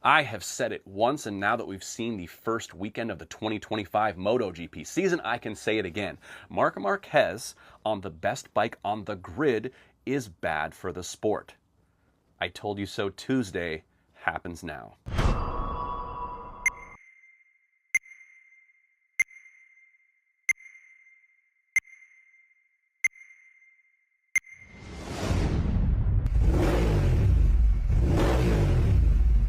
I have said it once, and now that we've seen the first weekend of the 2025 MotoGP season, I can say it again. Marc Marquez on the best bike on the grid is bad for the sport. I told you so Tuesday happens now.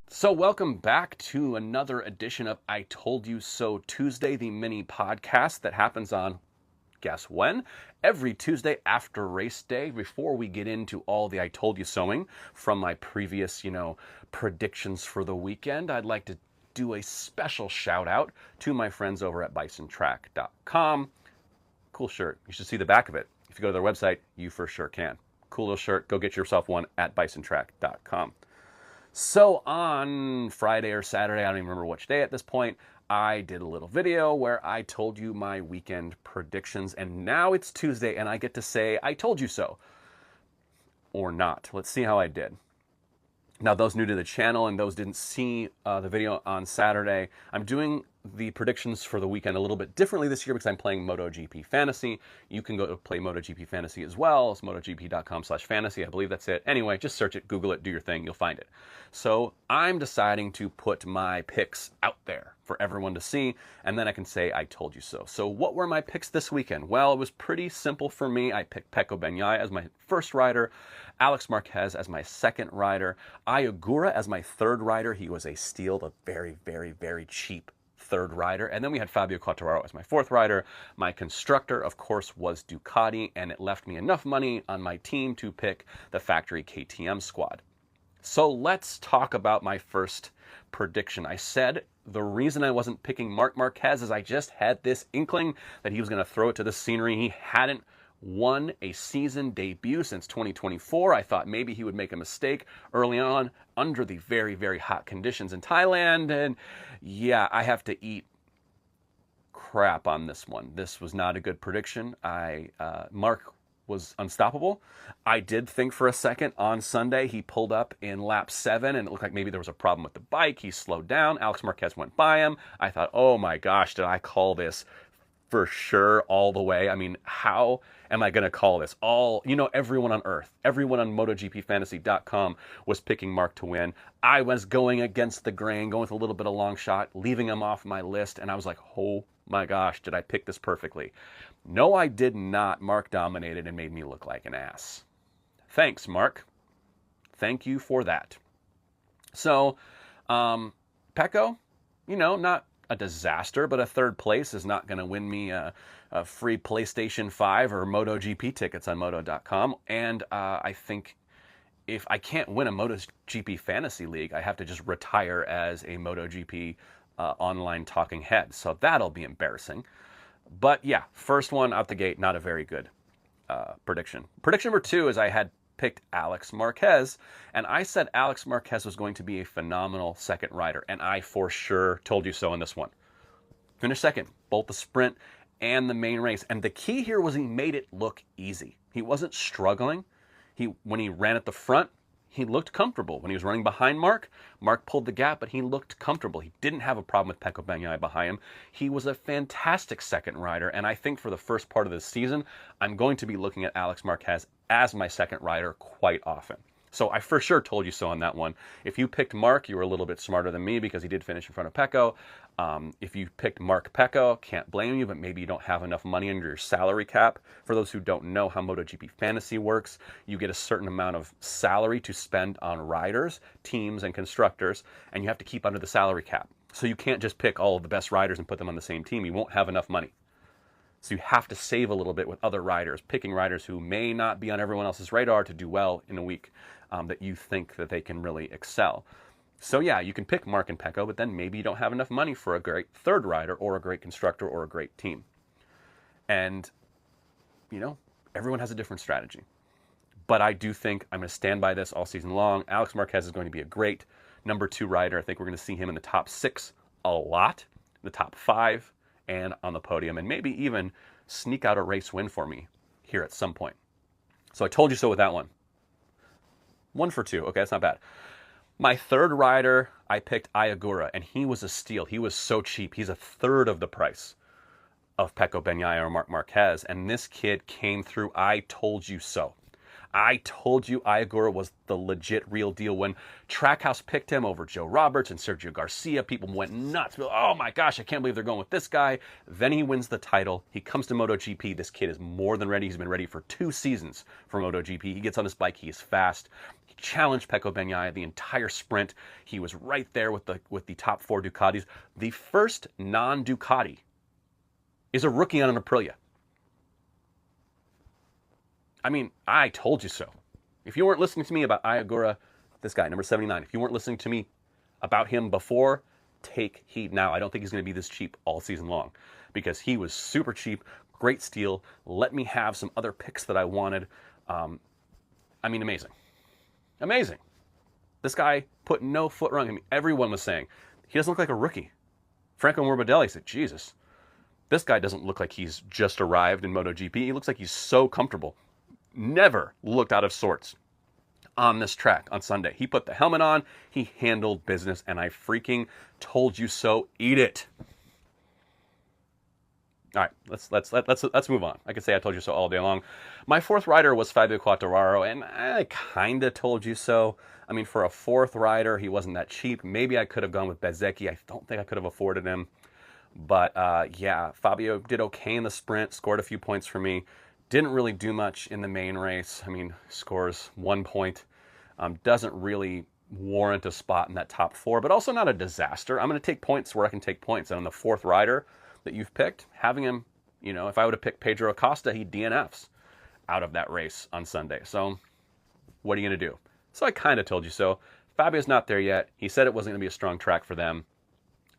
So welcome back to another edition of I Told You So Tuesday, the mini podcast that happens on, guess when? Every Tuesday after race day, before we get into all the I Told You Soing from my previous, predictions for the weekend. I'd like to do a special shout out to my friends over at bisontrack.com. Cool shirt. You should see the back of it. If you go to their website, you for sure can. Cool little shirt. Go get yourself one at bisontrack.com. So on Friday or Saturday, I don't even remember which day at this point, I did a little video where I told you my weekend predictions, and now it's Tuesday and I get to say I told you so. Or not. Let's see how I did. Now, those new to the channel and those didn't see the video on Saturday, I'm doing the predictions for the weekend a little bit differently this year because I'm playing MotoGP Fantasy. You can go to play MotoGP Fantasy as well. It's motogp.com/fantasy. I believe that's it. Anyway, just search it, Google it, do your thing. You'll find it. So I'm deciding to put my picks out there for everyone to see, and then I can say I told you so. So what were my picks this weekend? Well, it was pretty simple for me. I picked Pecco Bagnaia as my first rider, Alex Marquez as my second rider, Ai Ogura as my third rider. He was a steal, a very, very, very cheap third rider. And then we had Fabio Quartararo as my fourth rider. My constructor, of course, was Ducati, and it left me enough money on my team to pick the factory KTM squad. So let's talk about my first prediction. I said the reason I wasn't picking Marc Marquez is I just had this inkling that he was going to throw it to the scenery. He hadn't won a season debut since 2024. I thought maybe he would make a mistake early on under the very, very hot conditions in Thailand. And yeah, I have to eat crap on this one. This was not a good prediction. Mark was unstoppable. I did think for a second on Sunday he pulled up in lap 7 and it looked like maybe there was a problem with the bike. He slowed down. Alex Marquez went by him. I thought, oh my gosh, did I call this for sure all the way? I mean, how am I going to call this? Everyone on earth, everyone on MotoGPFantasy.com was picking Mark to win. I was going against the grain, going with a little bit of long shot, leaving him off my list, and I was like, oh my gosh, did I pick this perfectly? No, I did not. Mark dominated and made me look like an ass. Thanks, Mark. Thank you for that. So, Pecco, not a disaster, but a third place is not going to win me a free PlayStation 5 or MotoGP tickets on Moto.com. And I think if I can't win a MotoGP Fantasy League, I have to just retire as a MotoGP online talking head. So that'll be embarrassing. But yeah, first one out the gate, not a very good prediction. Prediction number 2 is I had picked Alex Marquez, and I said Alex Marquez was going to be a phenomenal second rider, and I for sure told you so in this one. Finished second, both the sprint and the main race, and the key here was he made it look easy. He wasn't struggling. When he ran at the front, he looked comfortable. When he was running behind Mark pulled the gap, but he looked comfortable. He didn't have a problem with Pecco Bagnaia behind him. He was a fantastic second rider, and I think for the first part of this season, I'm going to be looking at Alex Marquez as my second rider quite often. So I for sure told you so on that one. If you picked Mark, you were a little bit smarter than me because he did finish in front of Pecco. If you picked Mark Pecco, can't blame you, but maybe you don't have enough money under your salary cap. For those who don't know how MotoGP Fantasy works, you get a certain amount of salary to spend on riders, teams, and constructors, and you have to keep under the salary cap. So you can't just pick all of the best riders and put them on the same team. You won't have enough money. So you have to save a little bit with other riders, picking riders who may not be on everyone else's radar to do well in a week that you think that they can really excel. So yeah, you can pick Mark and Pecco, but then maybe you don't have enough money for a great third rider or a great constructor or a great team. And, everyone has a different strategy. But I do think I'm going to stand by this all season long. Alex Marquez is going to be a great number 2 rider. I think we're going to see him in the top 6 a lot, the top 5, and on the podium, and maybe even sneak out a race win for me here at some point. So I told you so with that one. 1 for 2. Okay, that's not bad. My third rider, I picked Ayagura, and he was a steal. He was so cheap. He's a third of the price of Pecco Bagnaia or Marc Marquez, and this kid came through. I told you so. I told you Ayagura was the legit real deal. When Trackhouse picked him over Joe Roberts and Sergio Garcia, people went nuts. Oh my gosh, I can't believe they're going with this guy. Then he wins the title. He comes to MotoGP. This kid is more than ready. He's been ready for 2 seasons for MotoGP. He gets on his bike. He is fast. He challenged Pecco Bagnaia the entire sprint. He was right there with the top 4 Ducatis. The first non-Ducati is a rookie on an Aprilia. I mean, I told you so. If you weren't listening to me about Ayagura, this guy, number 79, if you weren't listening to me about him before, take heed now. I don't think he's going to be this cheap all season long because he was super cheap, great steal, let me have some other picks that I wanted. I mean, amazing. Amazing. This guy put no foot wrong. I mean, everyone was saying, he doesn't look like a rookie. Franco Morbidelli said, Jesus, this guy doesn't look like he's just arrived in MotoGP. He looks like he's so comfortable. Never looked out of sorts on this track on Sunday. He put the helmet on, he handled business, and I freaking told you so. Eat it. All right, let's move on. I could say I told you so all day long. My fourth rider was Fabio Quartararo, and I kind of told you so. I mean, for a fourth rider, he wasn't that cheap. Maybe I could have gone with Bezzecchi. I don't think I could have afforded him. But yeah, Fabio did okay in the sprint, scored a few points for me. Didn't really do much in the main race. I mean, scores 1 point. Doesn't really warrant a spot in that top 4, but also not a disaster. I'm going to take points where I can take points. And on the fourth rider that you've picked, having him, you know, if I would have picked Pedro Acosta, he DNFs out of that race on Sunday. So what are you going to do? So I kind of told you so. Fabio's not there yet. He said it wasn't going to be a strong track for them.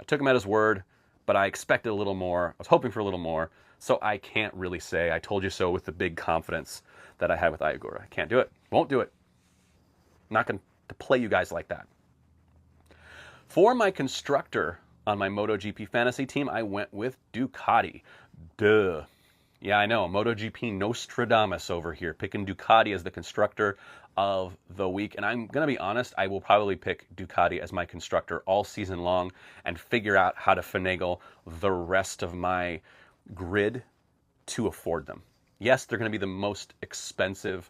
I took him at his word, but I expected a little more. I was hoping for a little more. So I can't really say I told you so with the big confidence that I had with Ayagura. I can't do it. Won't do it. I'm not going to play you guys like that. For my constructor on my MotoGP fantasy team, I went with Ducati. Duh. Yeah, I know. MotoGP Nostradamus over here, picking Ducati as the constructor of the week. And I'm going to be honest, I will probably pick Ducati as my constructor all season long and figure out how to finagle the rest of my grid to afford them. Yes, they're going to be the most expensive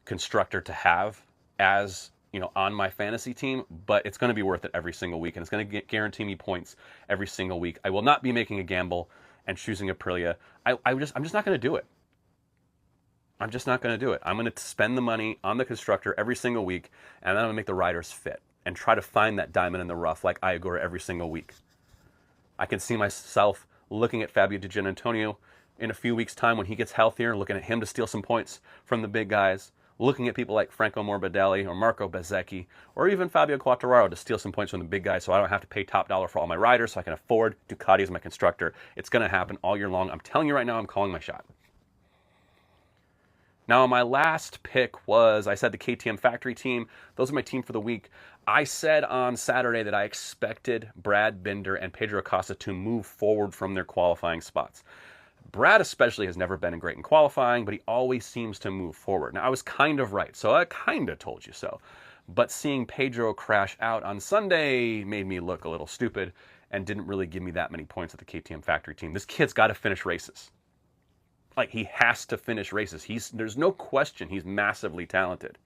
constructor to have as, you know, on my fantasy team, but it's going to be worth it every single week, and it's going to guarantee me points every single week. I will not be making a gamble and choosing Aprilia. I'm just not going to do it. I'm just not going to do it. I'm going to spend the money on the constructor every single week, and then I'm going to make the riders fit and try to find that diamond in the rough like Ayagura every single week. I can see myself looking at Fabio Di Giannantonio in a few weeks' time when he gets healthier, looking at him to steal some points from the big guys, looking at people like Franco Morbidelli or Marco Bezzecchi, or even Fabio Quartararo to steal some points from the big guys so I don't have to pay top dollar for all my riders, so I can afford Ducati as my constructor. It's going to happen all year long. I'm telling you right now, I'm calling my shot. Now, my last pick was, I said the KTM factory team. Those are my team for the week. I said on Saturday that I expected Brad Binder and Pedro Acosta to move forward from their qualifying spots. Brad especially has never been great in qualifying, but he always seems to move forward. Now, I was kind of right, so I kind of told you so. But seeing Pedro crash out on Sunday made me look a little stupid and didn't really give me that many points at the KTM factory team. This kid's got to finish races. Like, he has to finish races. There's no question he's massively talented.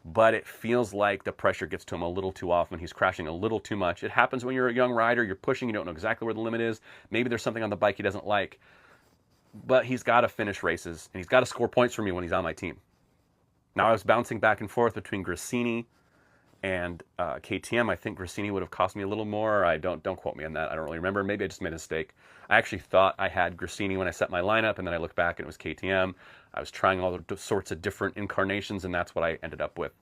But it feels like the pressure gets to him a little too often. He's crashing a little too much. It happens when you're a young rider. You're pushing. You don't know exactly where the limit is. Maybe there's something on the bike he doesn't like. But he's got to finish races. And he's got to score points for me when he's on my team. Now, I was bouncing back and forth between Gresini and KTM. I think Gresini would have cost me a little more. Don't quote me on that. I don't really remember. Maybe I just made a mistake. I actually thought I had Gresini when I set my lineup, and then I looked back and it was KTM. I was trying all sorts of different incarnations, and that's what I ended up with.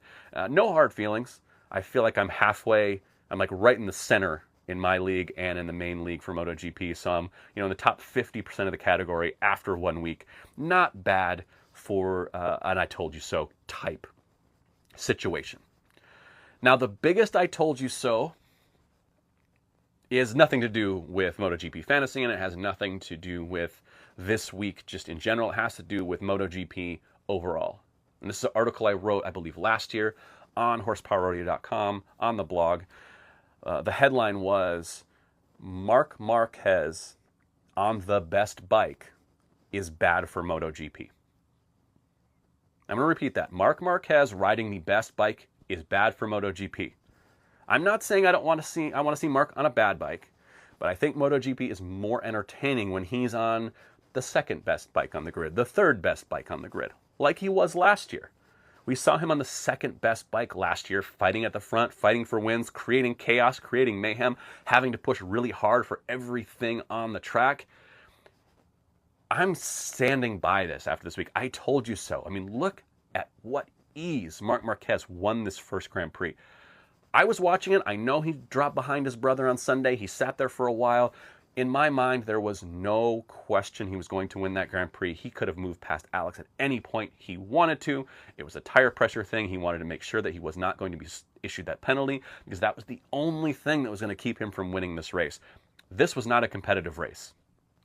No hard feelings. I feel like I'm halfway. I'm like right in the center in my league and in the main league for MotoGP. So I'm, in the top 50% of the category after 1 week. Not bad for an I told you so type situation. Now, the biggest I told you so is nothing to do with MotoGP Fantasy, and it has nothing to do with this week just in general. It has to do with MotoGP overall. And this is an article I wrote, I believe, last year on horsepowerrodeo.com, on the blog. The headline was, Marc Marquez on the best bike is bad for MotoGP. I'm going to repeat that. Marc Marquez riding the best bike is bad for MotoGP. I'm not saying I want to see Marc on a bad bike, but I think MotoGP is more entertaining when he's on the second best bike on the grid, the third best bike on the grid, like he was last year. We saw him on the second best bike last year, fighting at the front, fighting for wins, creating chaos, creating mayhem, having to push really hard for everything on the track. I'm standing by this after this week. I told you so. I mean, look at what ease Marc Marquez won this first Grand Prix. I was watching it. I know he dropped behind his brother on Sunday. He sat there for a while. In my mind, there was no question he was going to win that Grand Prix. He could have moved past Alex at any point he wanted to. It was a tire pressure thing. He wanted to make sure that he was not going to be issued that penalty because that was the only thing that was going to keep him from winning this race. This was not a competitive race.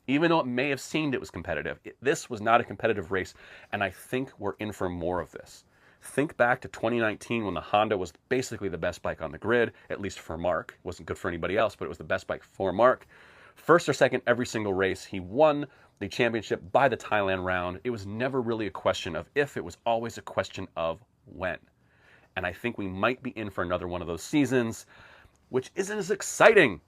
Even though it may have seemed it was competitive, this was not a competitive race, and I think we're in for more of this. Think back to 2019 when the Honda was basically the best bike on the grid, at least for Marc. It wasn't good for anybody else, but it was the best bike for Marc. First or second every single race. He won the championship by the Thailand round. It was never really a question of if, it was always a question of when. And I think we might be in for another one of those seasons, which isn't as exciting.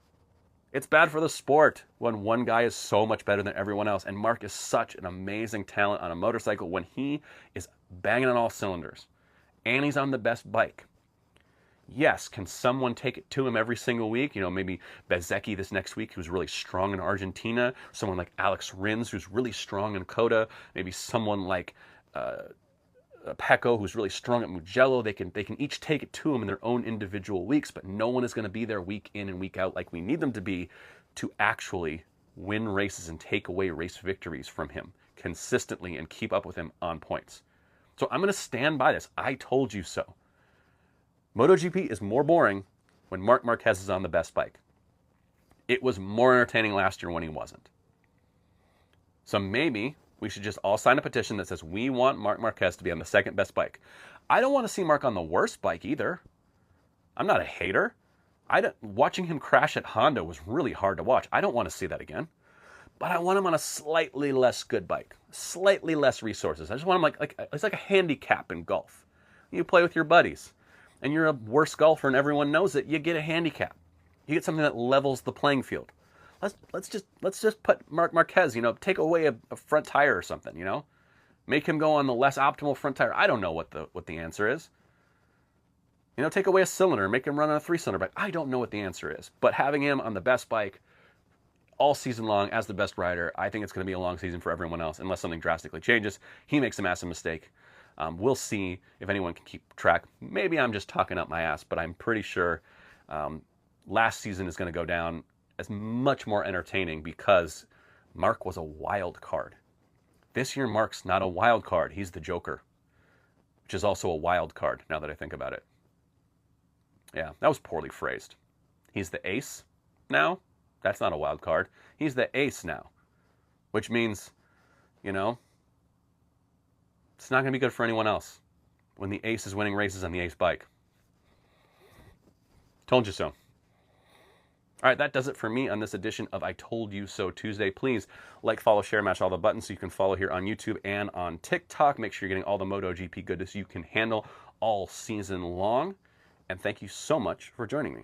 It's bad for the sport when one guy is so much better than everyone else. And Marc is such an amazing talent on a motorcycle when he is banging on all cylinders. And he's on the best bike. Yes, can someone take it to him every single week? You know, maybe Bezzecchi this next week, who's really strong in Argentina. Someone like Alex Rins, who's really strong in Coda. Maybe someone like Pecco, who's really strong at Mugello. They can each take it to him in their own individual weeks, but no one is going to be there week in and week out like we need them to be to actually win races and take away race victories from him consistently and keep up with him on points. So I'm going to stand by this. I told you so. MotoGP is more boring when Marc Marquez is on the best bike. It was more entertaining last year when he wasn't. So maybe we should just all sign a petition that says we want Marc Marquez to be on the second best bike. I don't want to see Marc on the worst bike either. I'm not a hater. Watching him crash at Honda was really hard to watch. I don't want to see that again. But I want him on a slightly less good bike, slightly less resources. I just want him like it's like a handicap in golf. You play with your buddies, and you're a worse golfer and everyone knows it. You get a handicap. You get something that levels the playing field. Let's just put Marc Marquez, take away a front tire or something, make him go on the less optimal front tire. I don't know what the answer is. Take away a cylinder, make him run on a 3-cylinder bike. I don't know what the answer is, but having him on the best bike all season long as the best rider, I think it's going to be a long season for everyone else unless something drastically changes. He makes a massive mistake. We'll see if anyone can keep track. Maybe I'm just talking up my ass, but I'm pretty sure last season is going to go down as much more entertaining because Marc was a wild card. This year, Marc's not a wild card. He's the Joker, which is also a wild card now that I think about it. Yeah, that was poorly phrased. He's the ace now. That's not a wild card. He's the ace now, which means, it's not going to be good for anyone else when the ace is winning races on the ace bike. Told you so. All right, that does it for me on this edition of I Told You So Tuesday. Please like, follow, share, match all the buttons so you can follow here on YouTube and on TikTok. Make sure you're getting all the MotoGP goodness you can handle all season long. And thank you so much for joining me.